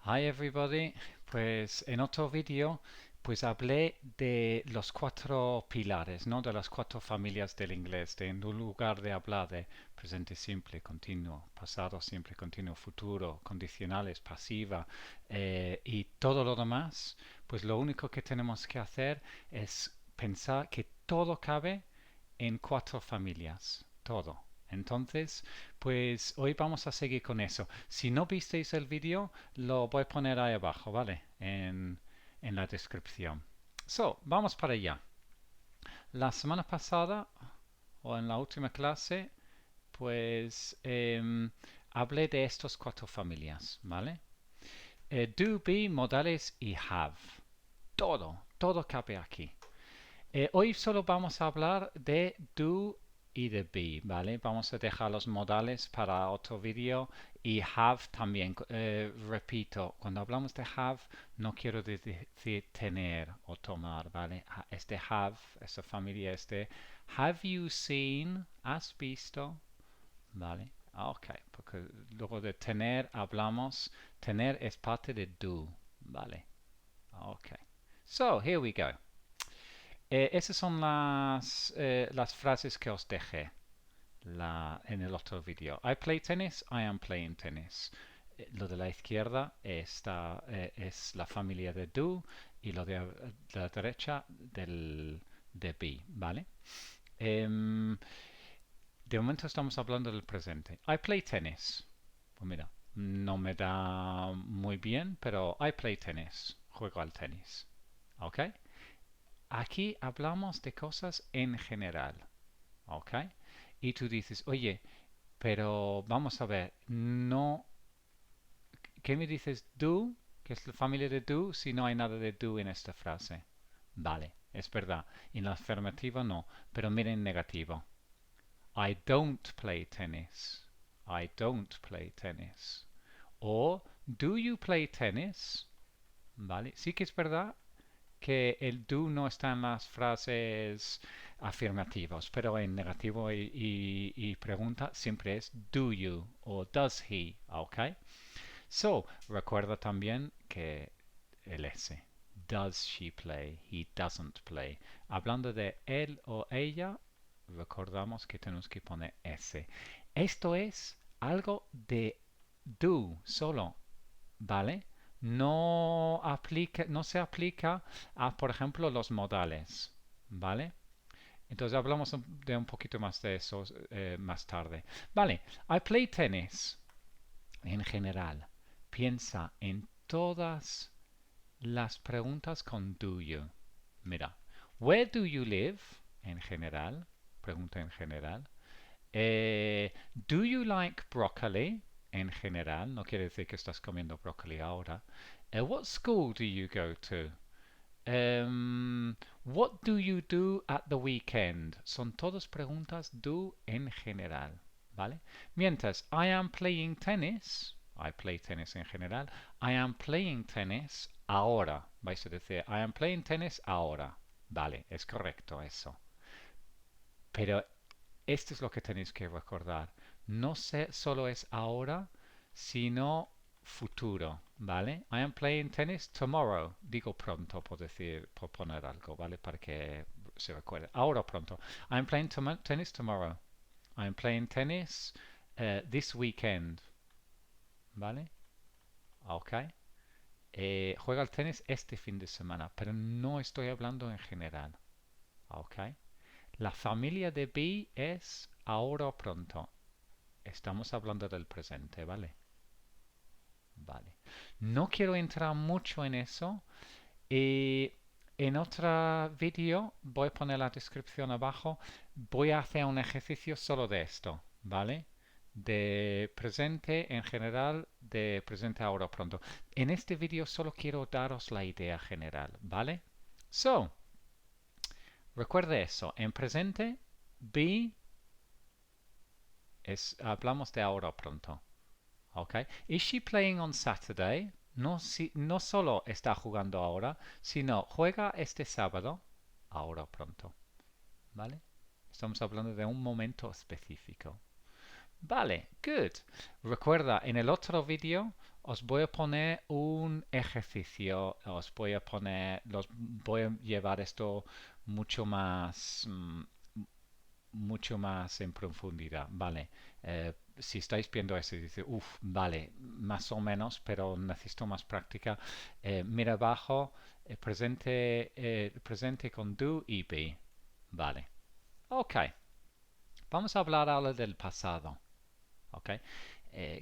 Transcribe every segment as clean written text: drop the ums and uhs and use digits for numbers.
Hi everybody, pues en otro vídeo pues hablé de los cuatro pilares, ¿no? De las cuatro familias del inglés, en un lugar de hablar de presente simple, continuo, pasado simple, continuo, futuro, condicionales, pasiva y todo lo demás, pues lo único que tenemos que hacer es pensar que todo cabe en cuatro familias, todo. Entonces, pues hoy vamos a seguir con eso. Si no visteis el vídeo, lo voy a poner ahí abajo, ¿vale? En la descripción. So, vamos para allá. La semana pasada, o en la última clase, pues hablé de estas cuatro familias, ¿vale? Do, be, modales y have. Todo cabe aquí. Hoy solo vamos a hablar de do y de be, ¿vale? Vamos a dejar los modales para otro vídeo y have también. Repito, cuando hablamos de have no quiero decir tener o tomar, ¿vale? Este have, esa familia es de have you seen, has visto, ¿vale? Ok, porque luego de tener hablamos, tener es parte de do, ¿vale? Ok, so here we go. Esas son las frases que os dejé en el otro vídeo. I play tennis, I am playing tennis. Lo de la izquierda es la familia de do y lo de la derecha de be, ¿vale? Em, de momento estamos hablando del presente. I play tennis. Pues mira, no me da muy bien, pero I play tennis. Juego al tenis. ¿Ok? Aquí hablamos de cosas en general, ¿ok? Y tú dices, oye, pero vamos a ver, no, ¿qué me dices do? ¿Qué es la familia de do si no hay nada de do en esta frase? Vale, es verdad. En la afirmativa no, pero miren en negativo. I don't play tennis. I don't play tennis. O, do you play tennis? Vale, sí que es verdad que el do no está en las frases afirmativas, pero en negativo y pregunta siempre es do you o does he, ¿ok? So, recuerda también que el S. Does she play? He doesn't play. Hablando de él o ella, recordamos que tenemos que poner S. Esto es algo de do solo, ¿vale? No se aplica a, por ejemplo, los modales, ¿vale? Entonces hablamos de un poquito más de eso más tarde. Vale, I play tennis en general. Piensa en todas las preguntas con do you. Mira, where do you live? En general, pregunta en general. Do you like broccoli? En general, no quiere decir que estás comiendo brócoli ahora. What school do you go to? What do you do at the weekend? Son todas preguntas do en general, ¿vale? Mientras, I am playing tennis. I play tennis en general. I am playing tennis ahora. Vais a decir, I am playing tennis ahora. Vale, es correcto eso. Pero esto es lo que tenéis que recordar. No solo es ahora, sino futuro, ¿vale? I am playing tennis tomorrow. Digo pronto por poner algo, ¿vale? Para que se recuerde. Ahora pronto. I am playing tennis tomorrow. I am playing tennis this weekend, ¿vale? Ok. Juega al tenis este fin de semana, pero no estoy hablando en general, ¿ok? La familia de be es ahora o pronto. Estamos hablando del presente, ¿vale? Vale. No quiero entrar mucho en eso. Y en otro vídeo, voy a poner la descripción abajo, voy a hacer un ejercicio solo de esto, ¿vale? De presente en general, de presente ahora o pronto. En este vídeo solo quiero daros la idea general, ¿vale? So, recuerde eso. En presente, be hablamos de ahora o pronto. Okay. Is she playing on Saturday? No, no solo está jugando ahora, sino juega este sábado, ahora o pronto. ¿Vale? Estamos hablando de un momento específico. Vale, good. Recuerda, en el otro vídeo os voy a poner un ejercicio, os voy a poner, los voy a llevar esto mucho más, mucho más en profundidad, ¿vale? Si estáis viendo eso y dices, uff, vale, más o menos, pero necesito más práctica, mira abajo, presente con do y be, vale. Ok, vamos a hablar ahora del pasado, ok.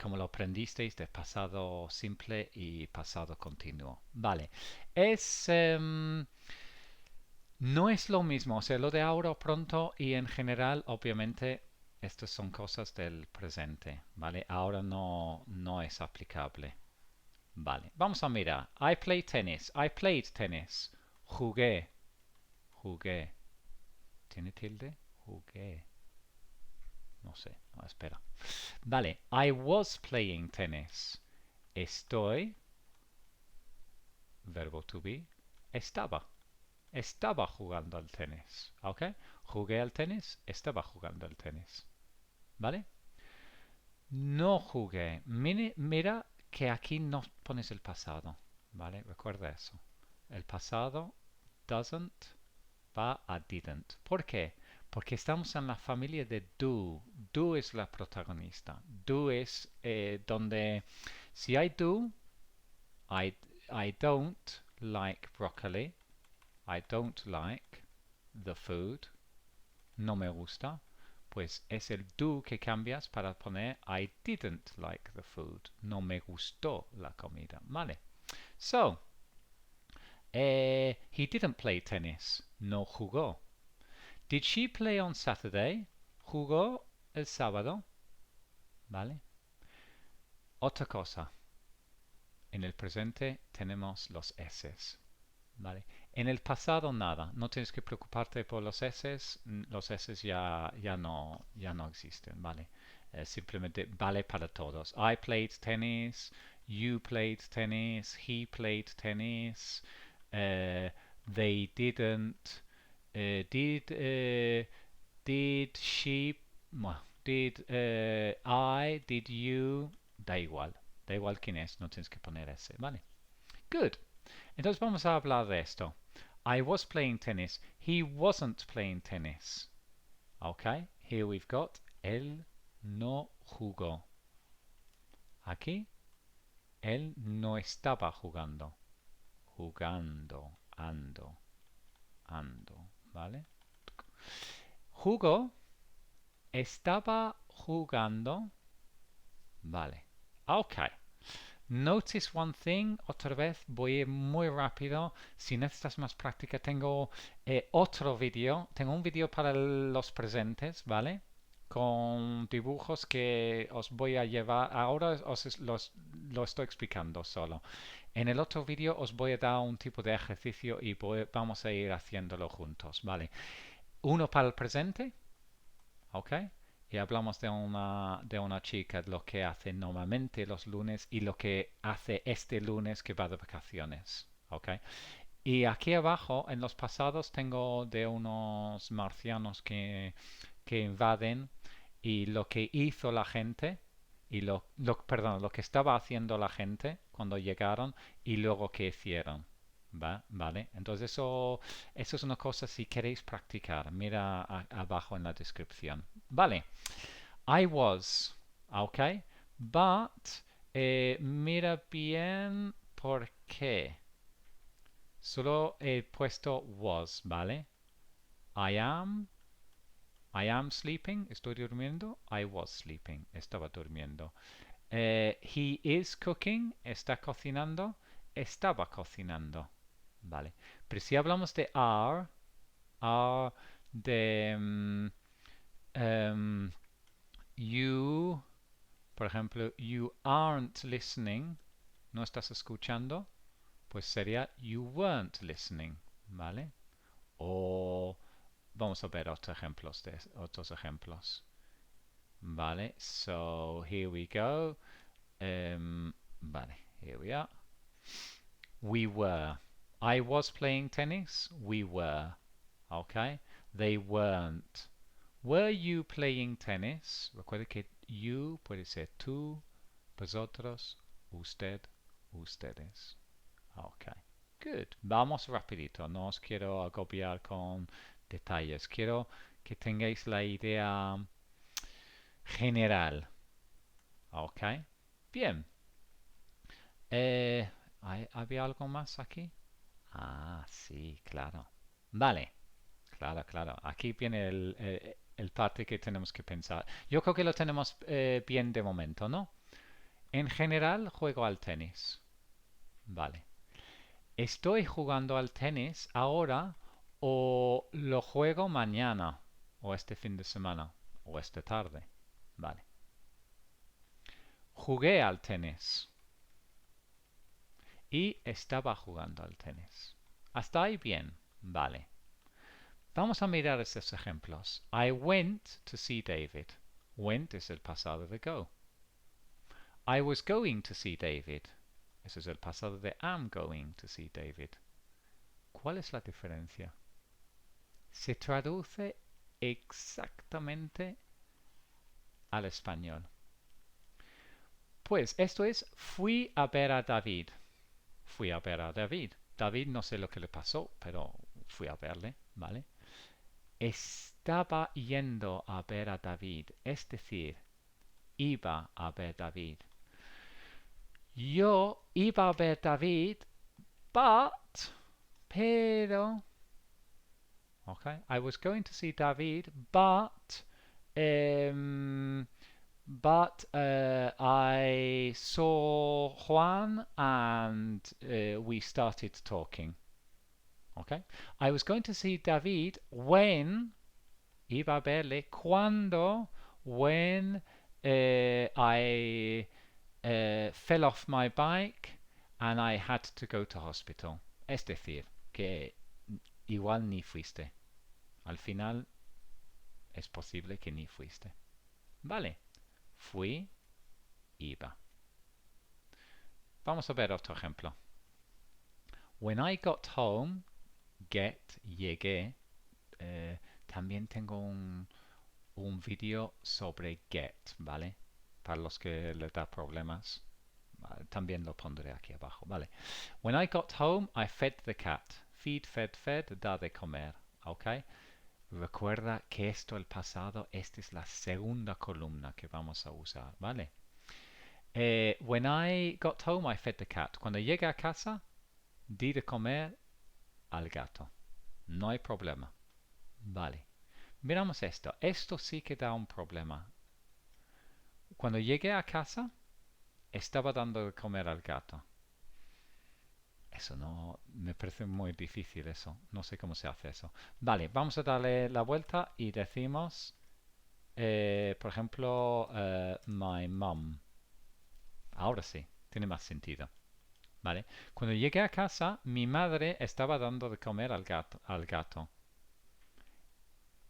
Como lo aprendisteis de pasado simple y pasado continuo, vale. Es... no es lo mismo, o sea, lo de ahora o pronto y en general, obviamente, estas son cosas del presente, ¿vale? Ahora no es aplicable. Vale, vamos a mirar. I play tennis. I played tennis. Jugué. Jugué. ¿Tiene tilde? Jugué. No sé. No, espera. Vale. I was playing tennis. Estoy. Verbo to be. Estaba. Estaba jugando al tenis. ¿Ok? Jugué al tenis. Estaba jugando al tenis. ¿Vale? No jugué. Mira que aquí no pones el pasado. ¿Vale? Recuerda eso. El pasado doesn't va a didn't. ¿Por qué? Porque estamos en la familia de do. Do es la protagonista. Do es donde si hay do, I, I don't like broccoli. I don't like the food. No me gusta. Pues es el do que cambias para poner I didn't like the food. No me gustó la comida. Vale. So, he didn't play tennis. No jugó. Did she play on Saturday? Jugó el sábado. ¿Vale? Otra cosa. En el presente tenemos los S's. ¿Vale? En el pasado nada. No tienes que preocuparte por los S's. Los S's ya no existen. ¿Vale? Simplemente vale para todos. I played tennis. You played tennis. He played tennis. They didn't. Did she, did I, did you, da igual quién es, no tienes que poner ese, ¿vale? Good. Entonces vamos a hablar de esto. I was playing tennis. He wasn't playing tennis. Okay, here we've got él no jugó. Aquí, él no estaba jugando. Jugando, ando, ¿vale? Jugó, estaba jugando. Vale. Ok. Notice one thing. Otra vez voy a ir muy rápido. Si necesitas más práctica, tengo otro vídeo. Tengo un vídeo para los presentes, ¿vale? Con dibujos que os voy a llevar. Ahora lo estoy explicando solo. En el otro vídeo os voy a dar un tipo de ejercicio y vamos a ir haciéndolo juntos, ¿vale? Uno para el presente, ¿ok? Y hablamos de una chica, lo que hace normalmente los lunes y lo que hace este lunes que va de vacaciones, ¿ok? Y aquí abajo, en los pasados, tengo de unos marcianos que invaden y lo que hizo la gente y perdón, lo que estaba haciendo la gente cuando llegaron y luego qué hicieron. ¿Vale? Entonces eso es una cosa si queréis practicar. Mira abajo en la descripción. Vale. I was. Ok. But mira bien por qué. Solo he puesto was, ¿vale? I am. I am sleeping. Estoy durmiendo. I was sleeping. Estaba durmiendo. He is cooking. Está cocinando. Estaba cocinando. Vale. Pero si hablamos de are de you, por ejemplo, you aren't listening, no estás escuchando, pues sería you weren't listening, ¿vale? O vamos a ver otros ejemplos. Vale, so here we go. Vale, here we are. We were. I was playing tennis. We were. Okay. They weren't. Were you playing tennis? Recuerda que you puede ser tú, vosotros, usted, ustedes. Ok, good. Vamos rapidito, no os quiero agobiar con detalles. Quiero que tengáis la idea general. Ok, bien. Eh, ¿Había algo más aquí? Ah, sí, claro. Vale, claro, claro. Aquí viene el parte que tenemos que pensar. Yo creo que lo tenemos bien de momento, ¿no? En general, juego al tenis. Vale. ¿Estoy jugando al tenis ahora o lo juego mañana o este fin de semana o esta tarde? Vale. Jugué al tenis y estaba jugando al tenis. Hasta ahí bien. Vale. Vamos a mirar estos ejemplos. I went to see David. Went es el pasado de go. I was going to see David. Ese es el pasado de am going to see David. ¿Cuál es la diferencia? Se traduce exactamente al español. Pues esto es fui a ver a David. Fui a ver a David. David no sé lo que le pasó, pero fui a verle, ¿vale? Estaba yendo a ver a David, es decir, iba a ver David. Yo iba a ver David, pero, okay, I was going to see David, um, I saw Juan and we started talking. Okay, I was going to see David when iba a verle cuando when I fell off my bike and I had to go to hospital. Es decir, que igual ni fuiste. Al final es posible que ni fuiste. Vale, fui, iba. Vamos a ver otro ejemplo. When I got home, get, llegué. También tengo un vídeo sobre get, ¿vale? Para los que les da problemas. También lo pondré aquí abajo, ¿vale? When I got home, I fed the cat. Feed, fed, da de comer, ¿ok? Recuerda que esto el pasado, esta es la segunda columna que vamos a usar, ¿vale? When I got home, I fed the cat. Cuando llegué a casa, di de comer al gato. No hay problema. Vale. Miramos esto. Esto sí que da un problema. Cuando llegué a casa, estaba dando de comer al gato. Eso no, me parece muy difícil eso. No sé cómo se hace eso. Vale, vamos a darle la vuelta y decimos, por ejemplo, my mom. Ahora sí, tiene más sentido. Vale. Cuando llegué a casa, mi madre estaba dando de comer al gato.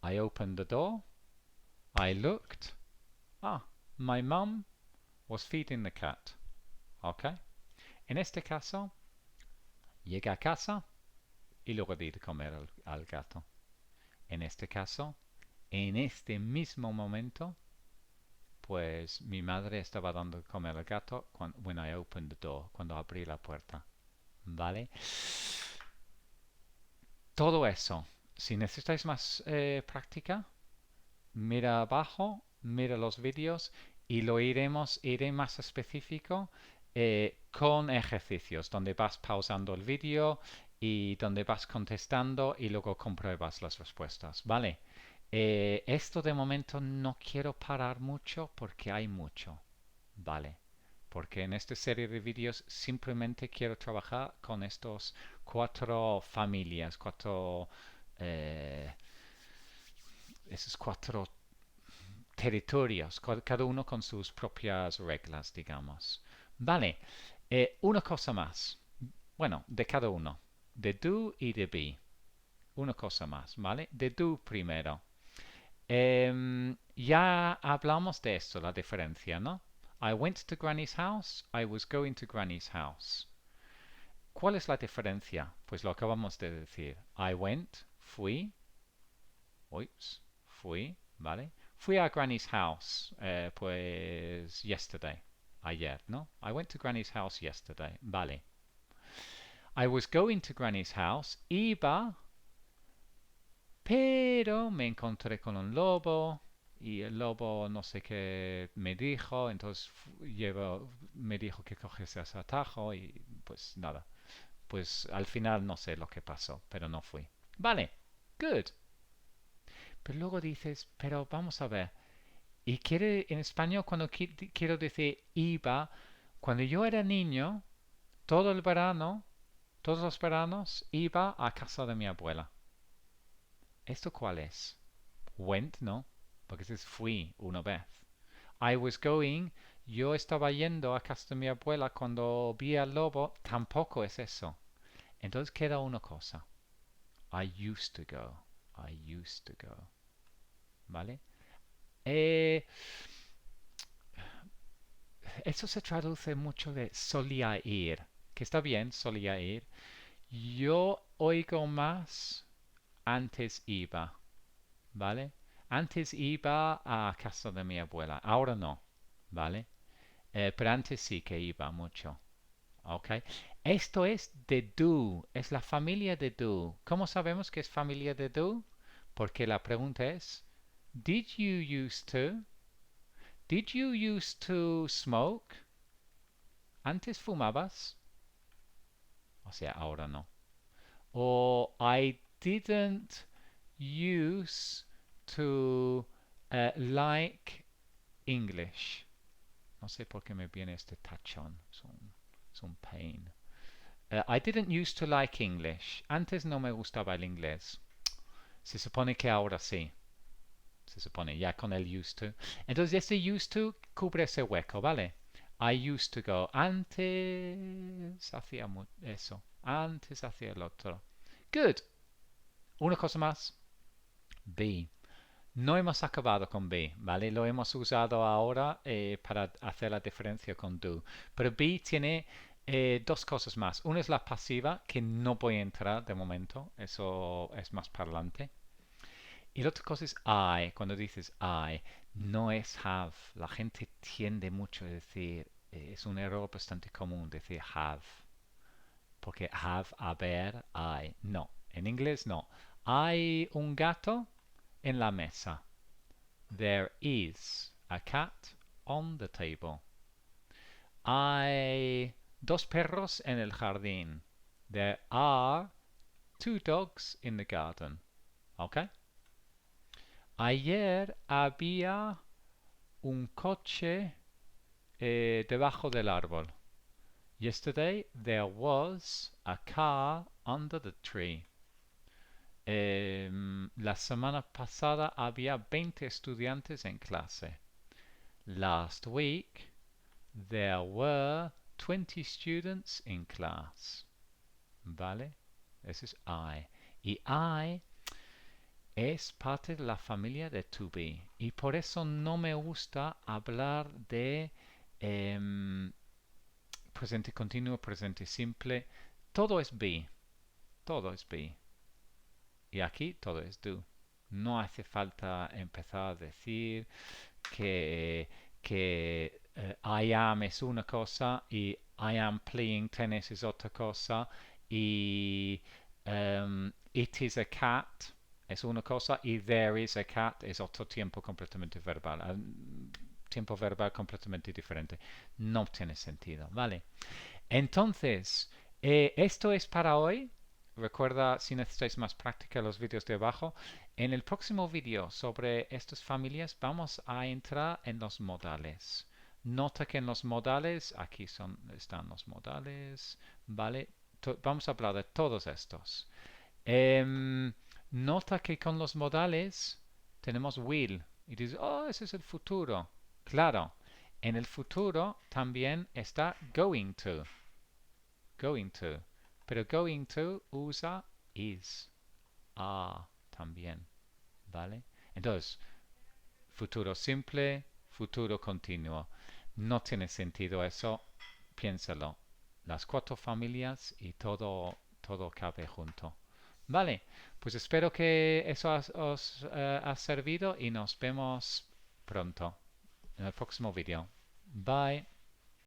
I opened the door. I looked. Ah, my mom was feeding the cat. Ok. En este caso, llegué a casa y luego di de comer al gato. En este caso, en este mismo momento, pues mi madre estaba dando de comer al gato when I opened the door, cuando abrí la puerta. ¿Vale? Todo eso. Si necesitáis más práctica, mira abajo, mira los vídeos y iré más específico con ejercicios donde vas pausando el vídeo y donde vas contestando y luego compruebas las respuestas, ¿vale? Esto de momento no quiero parar mucho porque hay mucho, ¿vale? Porque en esta serie de vídeos simplemente quiero trabajar con estos cuatro familias, eh, esos cuatro territorios, cada uno con sus propias reglas, digamos. Vale, una cosa más. Bueno, de cada uno. De do y de be. Una cosa más, ¿vale? De do primero. Ya hablamos de esto, la diferencia, ¿no? I went to Granny's house. I was going to Granny's house. ¿Cuál es la diferencia? Pues lo acabamos de decir. I went, fui. Ups, fui, ¿vale? Fui a Granny's house, pues yesterday. ayer, ¿no? I went to Granny's house yesterday. Vale. I was going to Granny's house. Iba, pero me encontré con un lobo y el lobo no sé qué me dijo, entonces me dijo que cogiese ese atajo y pues nada. Pues al final no sé lo que pasó, pero no fui. Vale, good. Pero luego dices, pero vamos a ver. Y quiere, en español, cuando quiero decir iba, cuando yo era niño, todo el verano, todos los veranos, iba a casa de mi abuela. ¿Esto cuál es? Went, ¿no? Porque es fui una vez. I was going, yo estaba yendo a casa de mi abuela cuando vi al lobo, tampoco es eso. Entonces queda una cosa. I used to go. I used to go. ¿Vale? Eh, Eso se traduce mucho de solía ir, que está bien, solía ir. Yo oigo más antes iba, ¿vale? Antes iba a casa de mi abuela, ahora no, ¿vale? Pero antes sí que iba mucho, ¿ok? Esto es de do, es la familia de do. ¿Cómo sabemos que es familia de do? Porque la pregunta es, Did you used to? Did you used to smoke? ¿Antes fumabas? O sea, ahora no. O I didn't use to like English. No sé por qué me viene este tachón. Es un pain. I didn't used to like English. Antes no me gustaba el inglés. Se supone que ahora sí. Se supone, ya con el used to. Entonces este used to cubre ese hueco, ¿vale? I used to go. Antes hacía eso. Antes hacía el otro. Good. Una cosa más. Be. No hemos acabado con be, ¿vale? Lo hemos usado ahora para hacer la diferencia con do. Pero be tiene dos cosas más. Una es la pasiva, que no voy a entrar de momento. Eso es más parlante. Y la otra cosa es I. Cuando dices I, no es have. La gente tiende mucho a decir, es un error bastante común decir have. Porque have, haber, I. No, en inglés no. Hay un gato en la mesa. There is a cat on the table. Hay dos perros en el jardín. There are two dogs in the garden. ¿Ok? Ayer había un coche debajo del árbol. Yesterday there was a car under the tree. La semana pasada había 20 estudiantes en clase. Last week there were 20 students in class. ¿Vale? Ese es I. Y I es parte de la familia de to be. Y por eso no me gusta hablar de presente continuo, presente simple. Todo es be. Todo es be. Y aquí todo es do. No hace falta empezar a decir que I am es una cosa y I am playing tennis es otra cosa y it is a cat es una cosa y there is a cat es otro tiempo completamente verbal. Tiempo verbal completamente diferente. No tiene sentido, ¿vale? Entonces, esto es para hoy. Recuerda, si necesitáis más práctica, los vídeos de abajo. En el próximo vídeo sobre estas familias vamos a entrar en los modales. Nota que en los modales, aquí están los modales, ¿vale? Vamos a hablar de todos estos. Nota que con los modales tenemos will. Y dices, oh, ese es el futuro. Claro, en el futuro también está going to. Going to. Pero going to usa is. También. ¿Vale? Entonces, futuro simple, futuro continuo. No tiene sentido eso. Piénsalo. Las cuatro familias y todo cabe junto. Vale, pues espero que eso os ha servido y nos vemos pronto en el próximo vídeo. Bye.